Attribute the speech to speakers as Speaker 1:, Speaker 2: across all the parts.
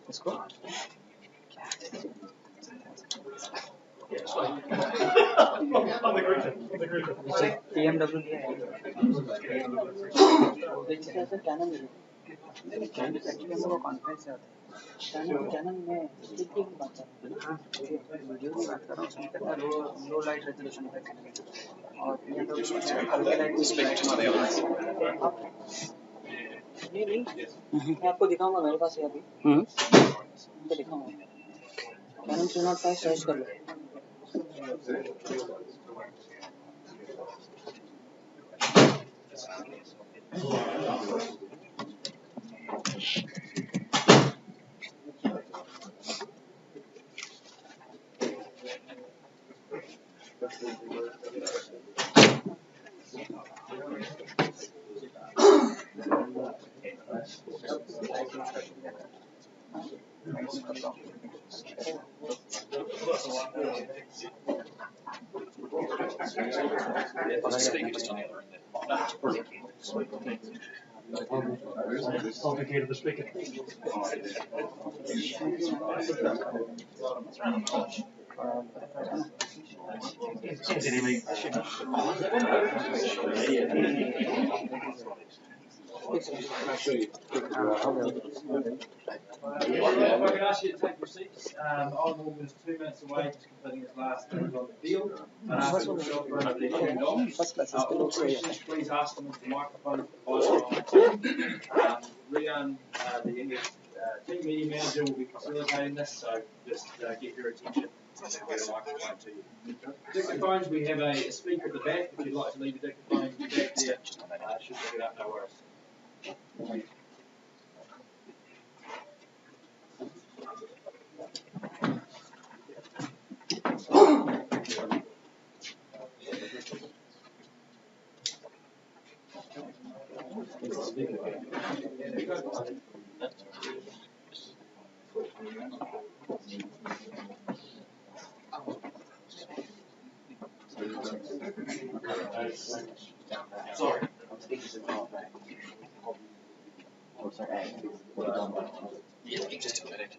Speaker 1: इसको BMW लिया है कैनन एक्चुअली हम लोग कॉन्फ्रेंस से आते हैं कैनन में स्टिक की बात कर रहे हैं वीडियो की बात कर रहा हूँ उसमें कितना लो लाइट रेजोल्यूशन है कैनन और BMW हल्के लाइट नहीं मैं आपको दिखाऊंगा मेरे पास है अभी मैं दिखाऊंगा कैनन 305 सर्च कर लो
Speaker 2: Complicated the speaker.
Speaker 3: If I can ask you to take your seats, Oswald was 2 minutes away, just completing his last move on the field. Please ask them with the microphone. Rian, the English team media manager, will be facilitating this, so just get your attention. Get a microphone to you. Dictaphones, we have a speaker at the back. If you'd like to leave your dictaphone back there, should pick it up, no worries.
Speaker 1: Sorry, I'm speaking to the back. Oh, sorry. Yeah, just a minute.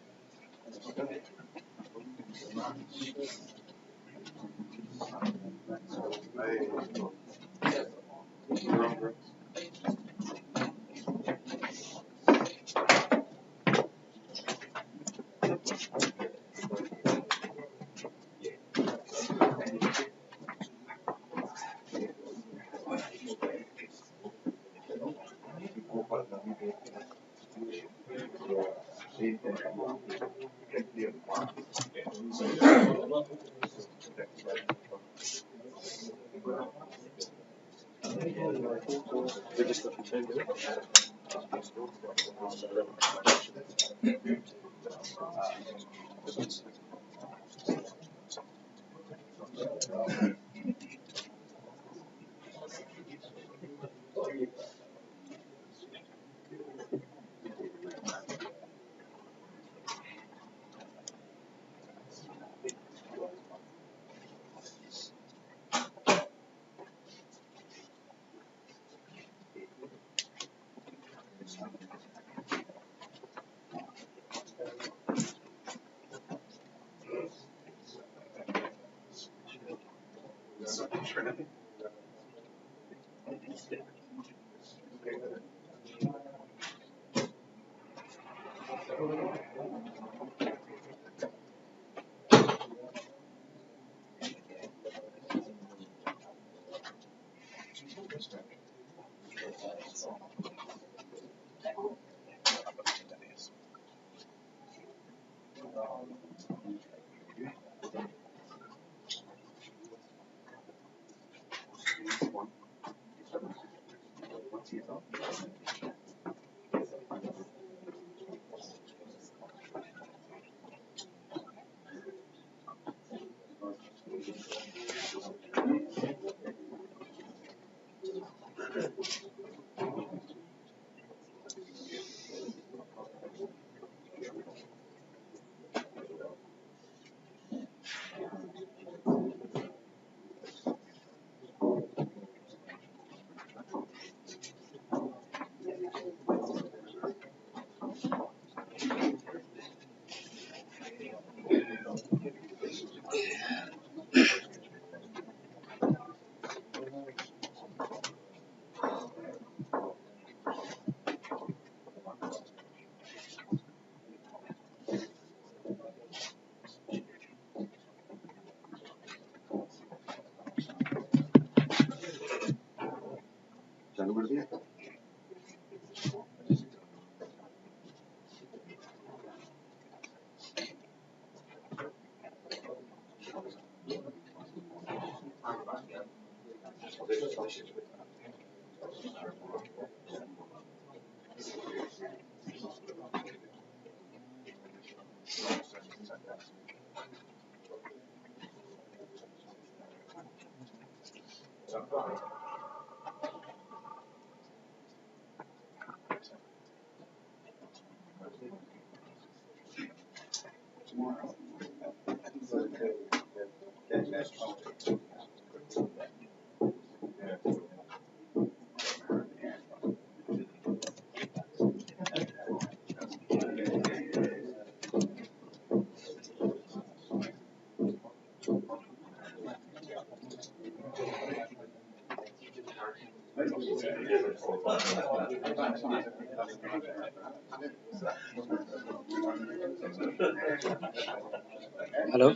Speaker 1: Hello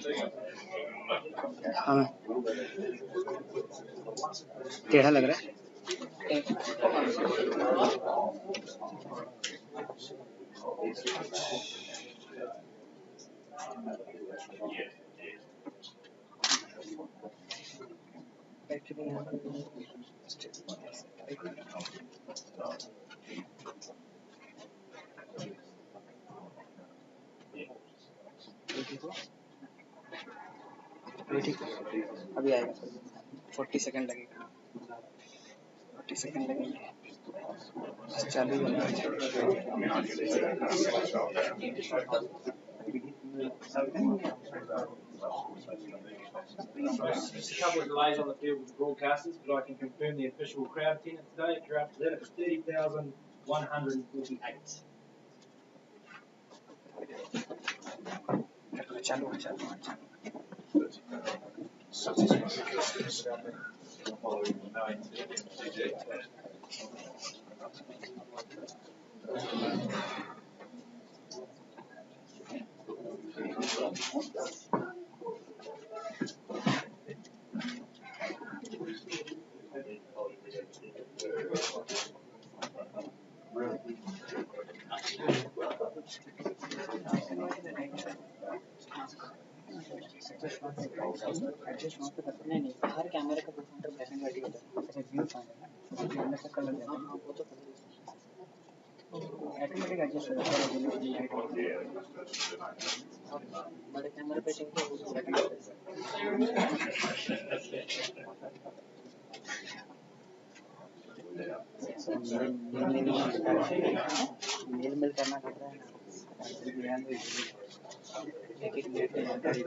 Speaker 1: हाँ टेढ़ा लग रहा है ठीक है अभी आएगा 40 second लगेगा 40 सेकंड लगेंगे चालू ही
Speaker 3: Just a couple of delays on the field with the broadcasters, but I can confirm the official crowd attendance today. If you're up to that, it was 30,148.
Speaker 1: चालू नहीं हर कैमरे का प्रोफाइल ब्लैक एंड व्हाइट होता है अच्छा view find है कैमरे का कलर देना हां वो तो ऑटोमेटिक एडजस्ट हो जाता है बड़े कैमरे पे चाहिए तो ब्लैक एंड व्हाइट मेल करना पड़ता है ना ध्यान दीजिए एक एक मिनट में जानकारी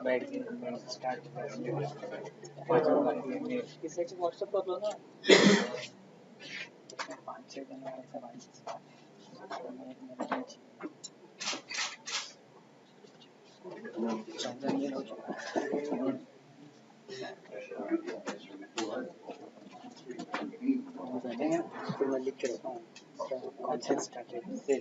Speaker 1: बैठ के स्टार्ट किसी से व्हाट्सएप कर दो ना 5-6 दिन में ऐसा हो चुका है फिर मैं लिख के रखता हूँ कॉन्सेप्ट स्टार्टेड से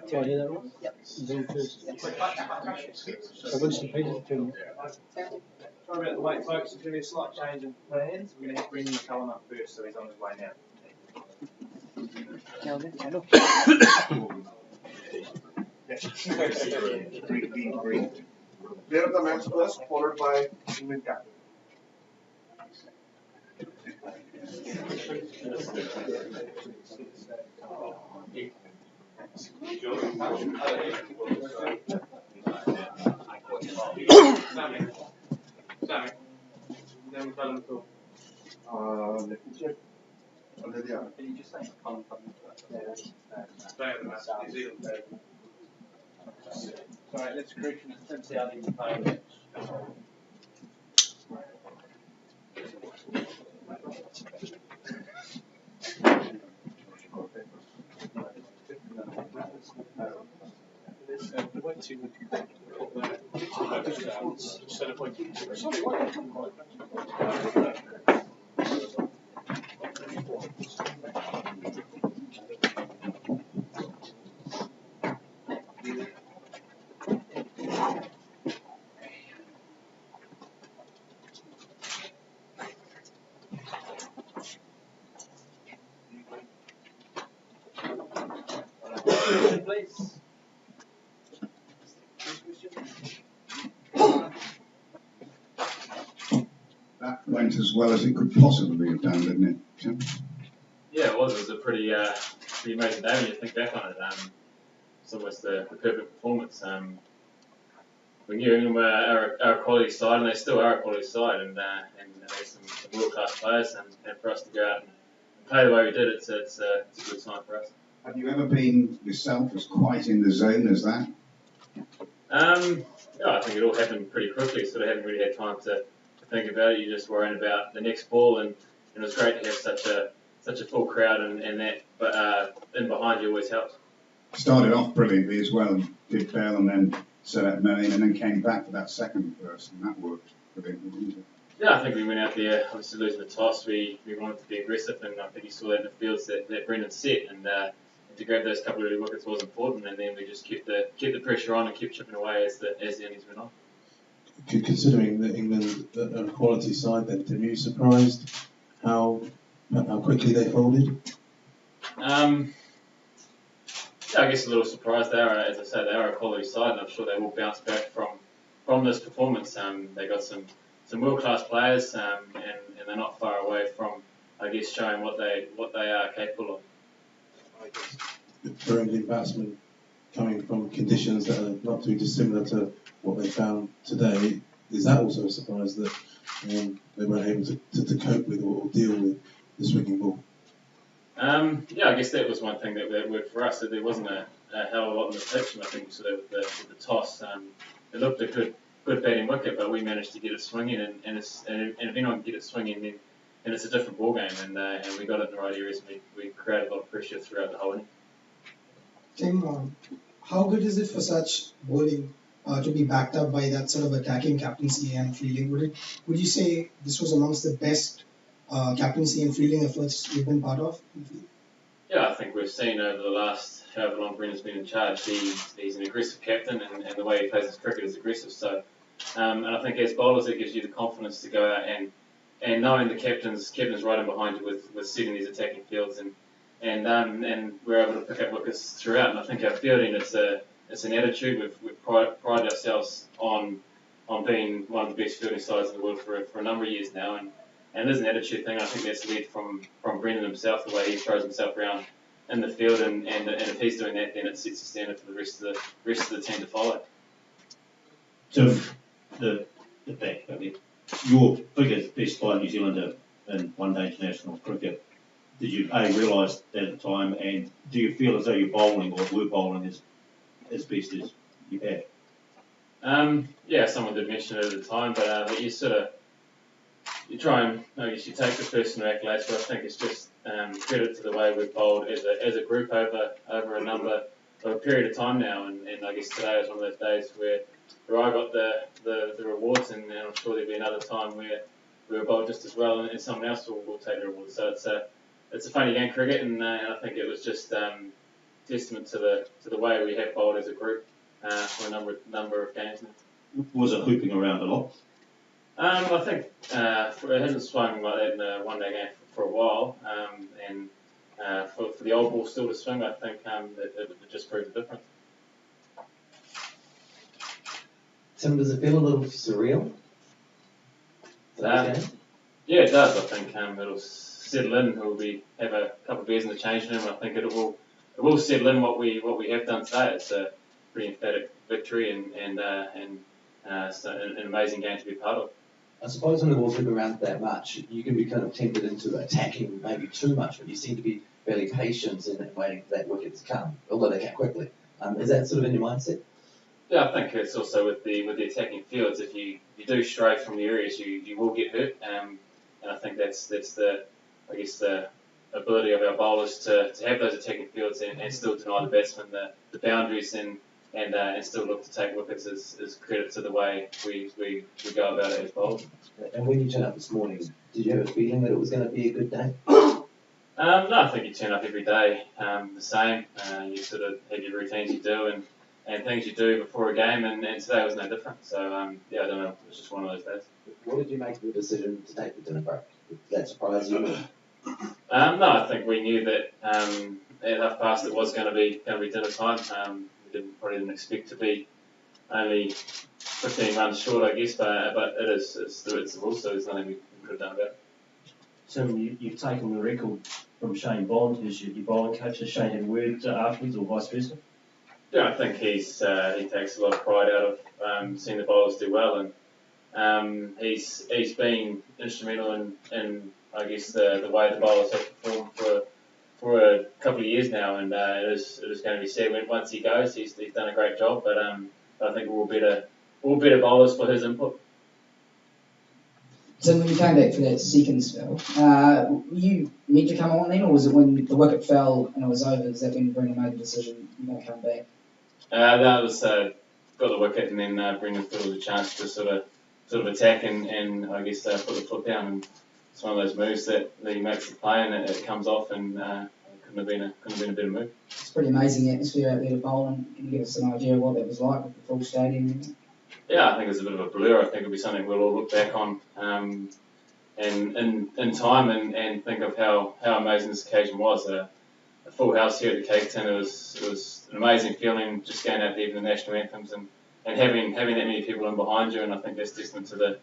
Speaker 2: Sorry, that one?
Speaker 1: Yep.
Speaker 2: Zoom first. So Winston Peters to
Speaker 3: Sorry about the wait, folks. There's going to be a slight change in plans. We're going to have Brendan McCullum up first, so he's on his way now.
Speaker 1: क्या हो गया hello
Speaker 4: Player of the match was followed by England captain.
Speaker 3: Sammy. Then we've done the
Speaker 4: Let me check. Already are.
Speaker 3: Can you just say McCullum? New Zealand. Sorry, that's correction. It's Tim Southey in play match.
Speaker 2: The way to set up like
Speaker 3: Please.
Speaker 5: That went as well as it could possibly have done, didn't it, Tim?
Speaker 6: Yeah, it was. It was a pretty amazing day when you think back on it. It's almost the perfect performance. We knew England were our quality side, and they still are a quality side, and there's some world-class players, and for us to go out and play the way we did, it's a good sign for us.
Speaker 5: Have you ever been yourself as quite in the zone as that?
Speaker 6: Yeah, I think it all happened pretty quickly, sort of haven't really had time to think about it. You're just worrying about the next ball, and it was great to have such a full crowd and that, but in behind you always helps.
Speaker 5: Started off brilliantly as well, did Bell and then set up Melling, and then came back for that second burst, and that worked brilliantly, didn't it?
Speaker 6: Yeah, I think we went out there, obviously losing the toss, we wanted to be aggressive, and I think you saw that in the fields that Brendan set, and to grab those couple of early wickets was important, and then we just kept the pressure on and kept chipping away as the innings went on.
Speaker 7: Considering that England are a quality side, then Tim, are you surprised how quickly they folded?
Speaker 6: Yeah, I guess a little surprised. They are, as I say, they are a quality side, and I'm sure they will bounce back from this performance. They got some world-class players, and they're not far away from, I guess, showing what they are capable of.
Speaker 7: I guess for England batsmen coming from conditions that are not too dissimilar to what they found today, is that also a surprise that they weren't able to cope with or deal with the swinging ball?
Speaker 6: Yeah, I guess that was one thing that worked for us. That there wasn't a hell of a lot on the pitch, and I think sort of with the toss, it looked a good batting wicket, but we managed to get it swinging, and if anyone can get it swinging, then it's a different ball game, and we got it in the right areas, and we created a lot of pressure throughout the whole inning.
Speaker 8: Tim, how good is it for such bowling to be backed up by that sort of attacking captaincy and fielding? Would you say this was amongst the best captaincy and fielding efforts you've been part of?
Speaker 6: Yeah, I think we've seen over the last however long Brendan's been in charge, he's an aggressive captain, and the way he plays his cricket is aggressive. So, and I think as bowlers, it gives you the confidence to go out and knowing the captain's right in behind you with setting these attacking fields, and we're able to pick up wickets throughout. And I think our fielding, it's an attitude. We've prided ourselves on being one of the best fielding sides in the world for a number of years now, and it is an attitude thing. I think that's led from Brendan himself, the way he throws himself around in the field, and if he's doing that, then it sets the standard for the rest of the team to follow.
Speaker 9: So the fact, I mean, your biggest best by New Zealander in one-day international cricket, did you realise that at the time, and do you feel as though you're bowling or were bowling as best as you have?
Speaker 6: Yeah, someone did mention it at the time, but you try and, I guess, you take the personal accolades, but I think it's just credit to the way we've bowled as a group over a period of time now, and I guess today was one of those days where I got the rewards, and I'm sure there'll be another time where we were bowled just as well, and someone else will take the rewards. So it's a funny game, cricket, and I think it was just testament to the way we have bowled as a group for a number of games now.
Speaker 9: Was it hooping around a lot?
Speaker 6: I think it hasn't swung like that in a one-day game for a while, and for the old ball still to swing, I think it just proved the difference.
Speaker 10: Tim, does it feel a little surreal?
Speaker 6: Yeah, it does. I think it'll settle in. We'll have a couple of beers in the changing room. I think it will settle in what we have done today. It's a pretty emphatic victory, and so an amazing game to be part of.
Speaker 10: I suppose when the ball's hit around that much, you can be kind of tempted into attacking maybe too much, but you seem to be fairly patient in waiting for that wicket to come, although they come quickly. Is that sort of in your mindset?
Speaker 6: Yeah, I think it's also with the attacking fields. If you do stray from the areas, you will get hurt. And I think that's the the ability of our bowlers to have those attacking fields and still deny the batsmen the boundaries and still look to take wickets is credit to the way we go about it as bowlers.
Speaker 10: And when you turned up this morning, did you have a feeling that it was going to be a good day?
Speaker 6: No, I think you turn up every day the same. You sort of have your routines you do and things you do before a game, and today was no different. So, yeah, I don't know, it was just one of those days.
Speaker 10: What did you make of the decision to take the dinner break? Did that surprise you?
Speaker 6: No, I think we knew that at half past it was going to be dinner time. We probably didn't expect to be only 15 runs short, I guess, but it's the rules, so there's nothing we could have done about it.
Speaker 2: Tim, you've taken the record from Shane Bond, who's your bowling coach. Has Shane had a word afterwards, or vice versa?
Speaker 6: Yeah, I think he takes a lot of pride out of seeing the bowlers do well, and he's been instrumental in I guess the way the bowlers have performed for a couple of years now, and it is going to be sad when once he goes. He's done a great job, but I think we're all better bowlers for his input.
Speaker 11: So when you came back for that second spell, were you meant to come on then, or was it when the wicket fell and it was over? Is that when Brendan made the decision you're going to come back?
Speaker 6: That was got the wicket, and then Brendan thought it was a chance to sort of attack and I guess put the foot down. And it's one of those moves that he makes the play, and it comes off, and it couldn't have been a better move.
Speaker 11: It's pretty amazing atmosphere out there to bowl, and can you give us an idea of what that was like with the full stadium?
Speaker 6: Yeah, I think it's a bit of a blur. I think it'll be something we'll all look back on in time and think of how amazing this occasion was. A full house here at the Cape Town. It was an amazing feeling just going out there for the national anthems and having that many people in behind you. And I think that's testament to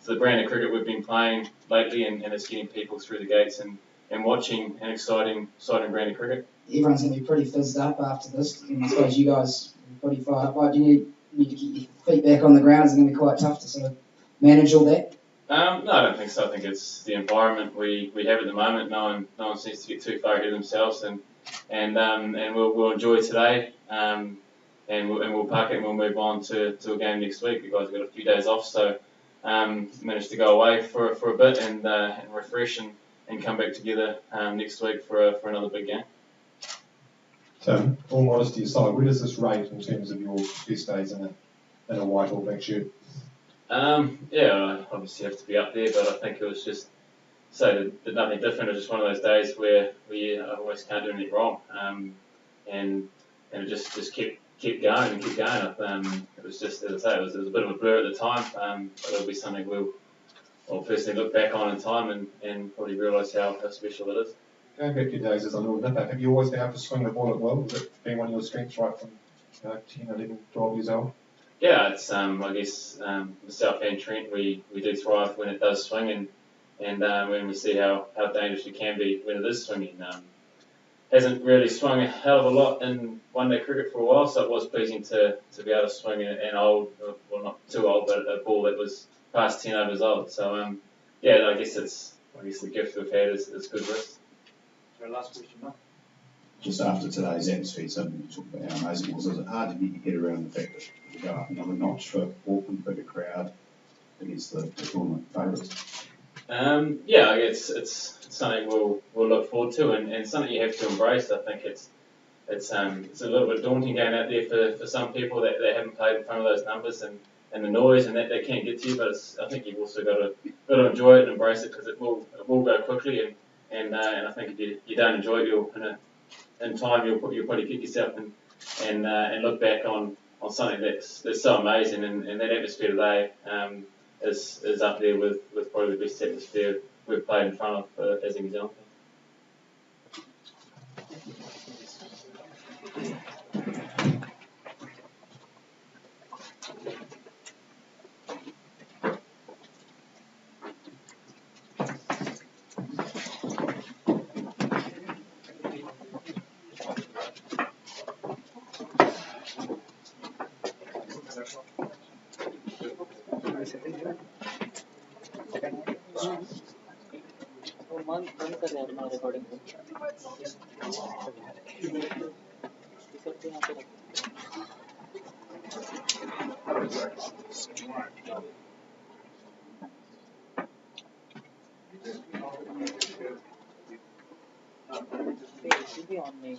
Speaker 6: the brand of cricket we've been playing lately, and it's getting people through the gates and watching an exciting brand of cricket.
Speaker 11: Everyone's going to be pretty fizzed up after this, and I suppose you guys are pretty fired up. Like, do you need to keep your feet back on the ground? It's going to be quite tough to sort of manage all that.
Speaker 6: No, I don't think so. I think it's the environment we have at the moment. No one seems to get too far ahead of themselves, and we'll enjoy today, and we'll park it and we'll move on to a game next week. The guys have got a few days off, so managed to go away for a bit and refresh and come back together next week for another big game.
Speaker 12: Tim, all modesty aside, where does this rate in terms of your best days in a white or black shirt?
Speaker 6: Yeah, I obviously have to be up there, but I think it was just so that nothing different. It was just one of those days where I almost can't do anything wrong, and it just kept going and kept going. It was just, as I say, it was a bit of a blur at the time, but it'll be something we'll personally look back on in time and probably realise how special it is.
Speaker 12: Going back to your days as a little nipper, have you always been able to swing the ball at will? Has it been one of your strengths right from 10, 11, 12 years old?
Speaker 6: Yeah, it's I guess myself and Trent, we do thrive when it does swing, and when we see how dangerous it can be when it is swinging. Hasn't really swung a hell of a lot in one-day cricket for a while, so it was pleasing to be able to swing an old, well not too old, but a ball that was past 10 overs old. So yeah, I guess the gift we've had is good risk.
Speaker 3: So last question, Mark.
Speaker 5: Just after today's atmosphere, something to talk about how amazing it was. Was it hard to get your head around the fact that you go up another notch for Auckland, bigger crowd against the tournament favourites?
Speaker 6: Yeah, it's something we'll look forward to and something you have to embrace. I think it's a little bit daunting going out there for some people that haven't played in front of those numbers and the noise and that can't get to you. But I think you've also got to enjoy it and embrace it because it will go quickly and I think if you don't enjoy it, in time you'll probably kick yourself and look back on something that's so amazing and that atmosphere today is up there with probably the best atmosphere we've played in front of as a New Zealand team.
Speaker 1: बंद कर यार मैं recording को It should be on me.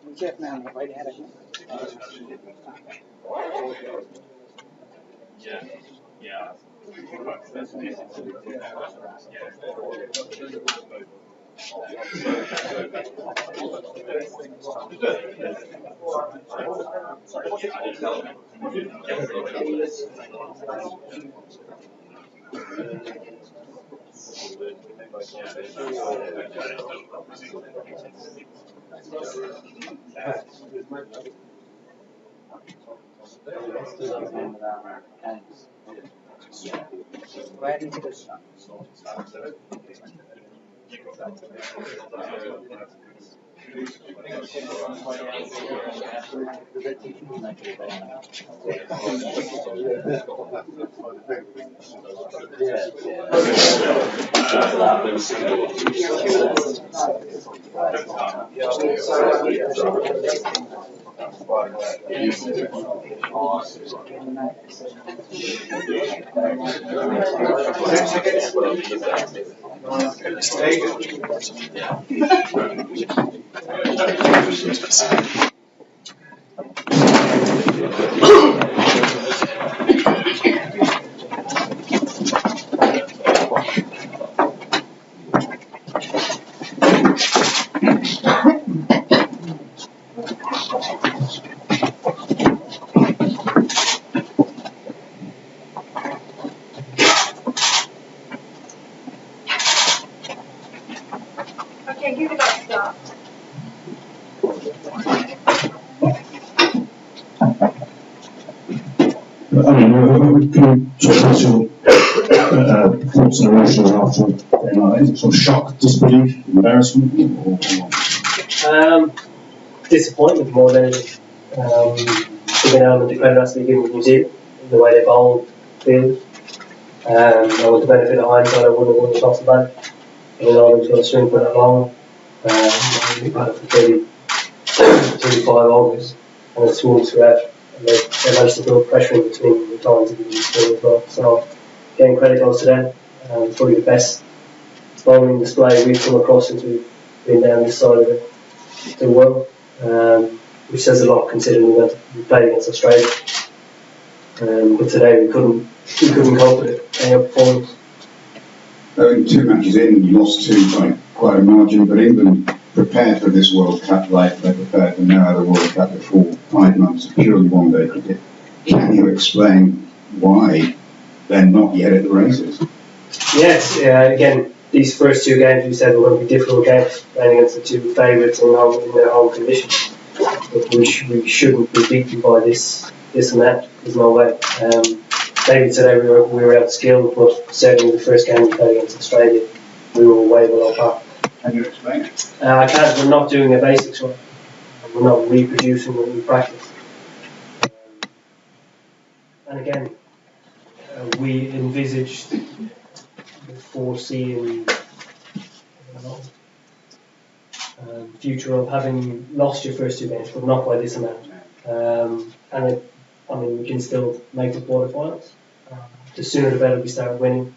Speaker 1: नीचे अपने हम mobile यहाँ रखना Where is this?
Speaker 13: Okay, who would like to start?
Speaker 2: I mean, can you talk about your thoughts and emotions after is it sort of shock, disbelief, embarrassment, or?
Speaker 14: Disappointment more than anything. There's an element of credit has to be given to New Zealand in the way they bowled field. And with the benefit of hindsight, I wouldn't have won the toss and bat. I don't know who's got a swing for that long. We've had it for 35 overs and it swings throughout. And they managed to build pressure in between the times of the spin as well. So, getting credit goes to them. Probably the best bowling display we've come across since we've been down this side of the world. Which says a lot considering we played against Australia. But today we couldn't cope with it. Any performance.
Speaker 5: In 2 matches in, you lost 2 by quite a margin, but England prepared for this World Cup like they prepared for no other World Cup before 5 months of purely one-day cricket. Can you explain why they're not yet at the races?
Speaker 14: Yes, again, these first 2 games we said were going to be difficult games, playing against the 2 favourites in their home conditions. But we shouldn't be beaten by this and that. There's no way. Maybe today we were outskilled, but certainly the first game we played against Australia, we were way below par.
Speaker 5: Can you explain it?
Speaker 14: I can't. We're not doing a basics one. We're not reproducing what we practice. And again, we envisaged foreseeing future of having lost your first 2 games, but not by this amount. We can still make the quarterfinals. The sooner the better we start winning,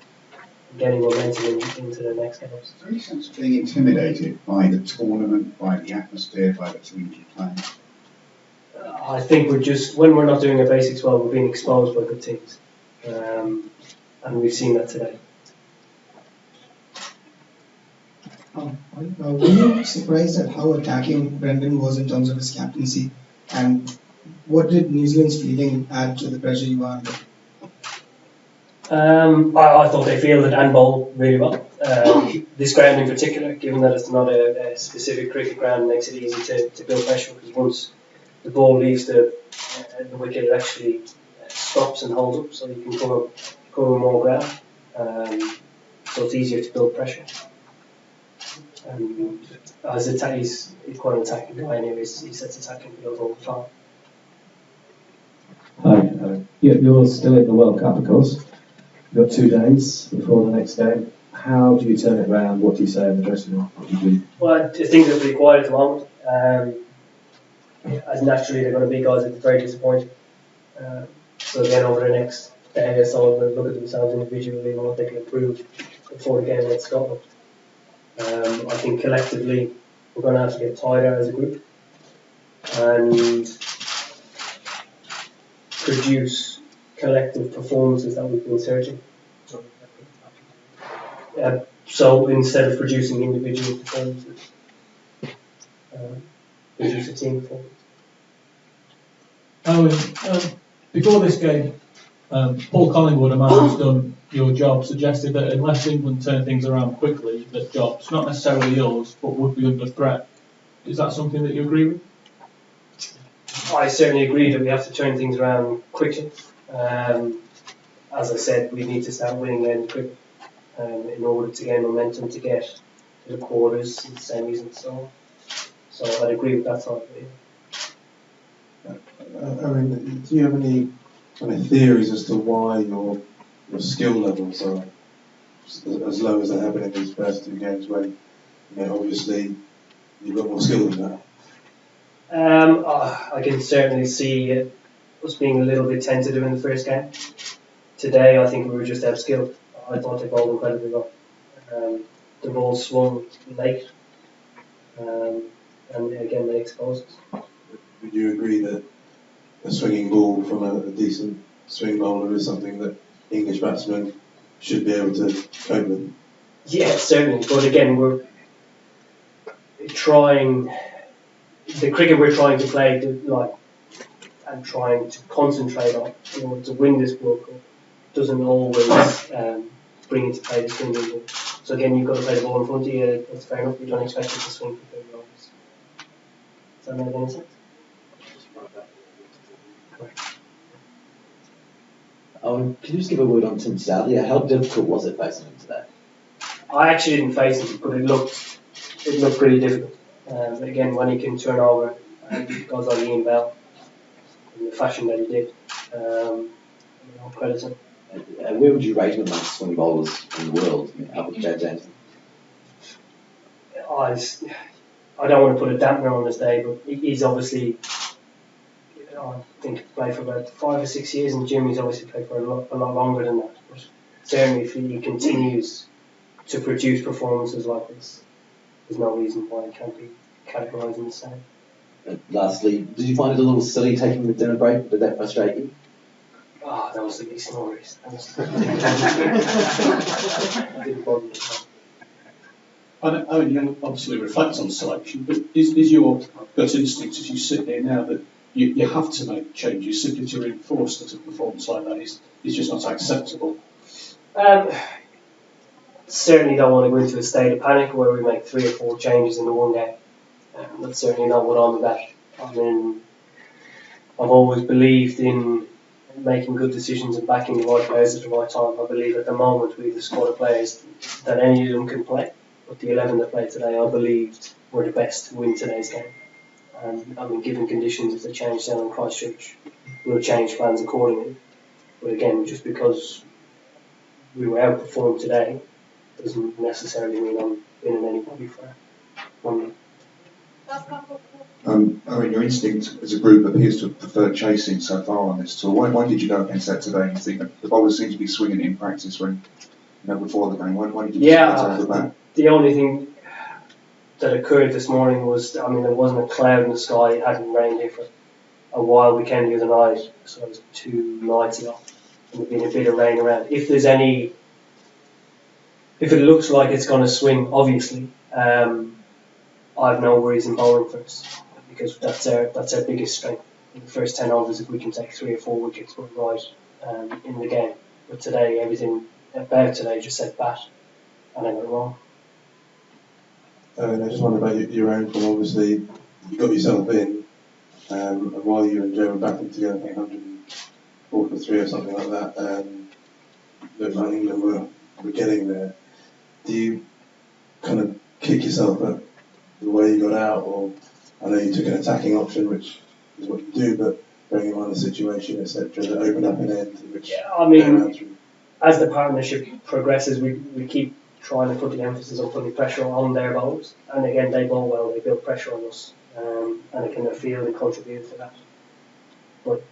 Speaker 14: getting momentum into the next games.
Speaker 5: Is there any sense of being intimidated by the tournament, by the atmosphere, by the teams you play?
Speaker 14: I think when we're not doing a basics well, we're being exposed by good teams. And we've seen that today.
Speaker 8: Were you surprised at how attacking Brendan was in terms of his captaincy? And what did New Zealand's fielding add to the pressure you were under?
Speaker 14: I thought they fielded and bowled really well. This ground in particular, given that it's not a specific cricket ground, makes it easy to build pressure because once the ball leaves the wicket, it actually stops and holds up, so you can cover more ground. so it's easier to build pressure. As he's quite an attacking guy anyway, he sets attacking field all the time.
Speaker 15: Hi, you're still in the World Cup, of course. You've got 2 days before the next game. How do you turn it around? What do you say in the dressing room? What do you do?
Speaker 14: Well, I think they're pretty quiet at the moment. As naturally, they're going to be guys that are very disappointed. So again, over the next day or so, they'll look at themselves individually and what they can improve before the game against Scotland. I think collectively, we're going to have to get tighter as a group and produce collective performances that we've been searching. So instead of producing individual performances, produce a team performance.
Speaker 16: Owen, before this game, Paul Collingwood, a man who's done your job, suggested that unless England turn things around quickly, that jobs, not necessarily yours, but would be under threat. Is that something that you agree with?
Speaker 14: I certainly agree that we have to turn things around quickly. As I said, we need to start winning games quickly in order to gain momentum to get to the quarters and semis and so on. So I'd agree with that side of it.
Speaker 7: I mean, do you have any kind of theories as to why your skill levels are as low as they have been in these first 2 games when, obviously you've got more skill than that?
Speaker 14: I can certainly see us being a little bit tentative in the first game. Today, I think we were just outskilled. I thought they bowled incredibly well. The ball swung late, and again they exposed us.
Speaker 7: Would you agree that a swinging ball from a decent swing bowler is something that English batsmen should be able to cope with?
Speaker 14: Yeah, certainly. But again, we're trying. The cricket we're trying to play, and trying to concentrate on, to win this World Cup, doesn't always bring into play the swinging ball. So again, you've got to play the ball in front of you. That's fair enough. You don't expect it to swing for 30 overs. Does that make any sense?
Speaker 10: Can you just give a word on Tim Southey? How difficult was it facing him today?
Speaker 14: I actually didn't face him, but it looked pretty difficult. Again, when he can turn over and goes on Ian Bell in the fashion that he did, credit him.
Speaker 10: Where would you rate him amongst swing bowlers in the world? Up with Jad Jameson?
Speaker 14: I don't want to put a dampener on this day, but he's obviously, I think, played for about 5 or 6 years, and Jimmy's obviously played for a lot longer than that. But certainly, if he continues to produce performances like this, there's no reason why he can't be categorised in the same.
Speaker 10: Lastly, did you find it a little silly taking the dinner break? Did that frustrate you?
Speaker 14: Oh, that was the big stories. Didn't bother me.
Speaker 2: I mean, you obviously reflect on selection, but is your gut instinct as you sit here now that you have to make changes simply to reinforce that a performance like that is just not acceptable?
Speaker 14: Certainly don't want to go into a state of panic where we make 3 or 4 changes in the one game. That's certainly not what I'm about. I mean, I've always believed in making good decisions and backing the right players at the right time. I believe at the moment we have a squad of players that any of them can play. But the 11 that played today, I believed were the best to win today's game. And I mean, given conditions, if they change down in Christchurch, we'll change plans accordingly. But again, just because we were outperformed today doesn't necessarily mean I'm winning anybody for 1 minute.
Speaker 4: I mean, your instinct as a group appears to have preferred chasing so far on this tour. Why did you go against that today? You think that the bowlers seem to be swinging it in practice when, before the game. Why did you over the bat?
Speaker 14: The only thing that occurred this morning was, I mean, there wasn't a cloud in the sky. It hadn't rained here for a while. We came the other night, so it was 2 nights ago, and there's been a bit of rain around. If it looks like it's going to swing, obviously, I have no worries in bowling first, because that's our biggest strength. In the first 10 overs, if we can take 3 or 4 wickets, we're right in the game. But today, everything about today just said bat, and I got it wrong.
Speaker 7: I just wonder about your own form. Obviously, you got yourself in, and while you and Joe were battling together, I think 104 for 3 or something like that, looked like England were getting there. do you kind of kick yourself at the way you got out, or I know you took an attacking option, which is what you do, but bearing in mind the situation, etc., that opened up an end, which
Speaker 14: I mean, as the partnership progresses, we keep trying to put the emphasis on putting pressure on their bowlers, and again, they bowl well, they build pressure on us, and they kind of feel and contribute to that. But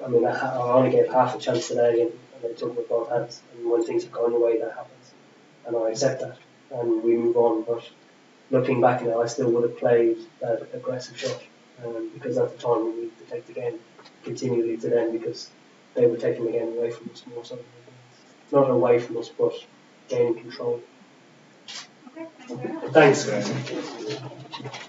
Speaker 14: I mean, I only gave half a chance today, and they took it with both hands. And when things have gone your way, that happens, and I accept that, and we move on. But looking back now, I still would have played that aggressive shot, because at the time we needed to take the game continually to them, because they were taking the game away from us more so. Not away from us, but gaining control.
Speaker 13: Okay, thanks very much.
Speaker 14: Thanks, guys.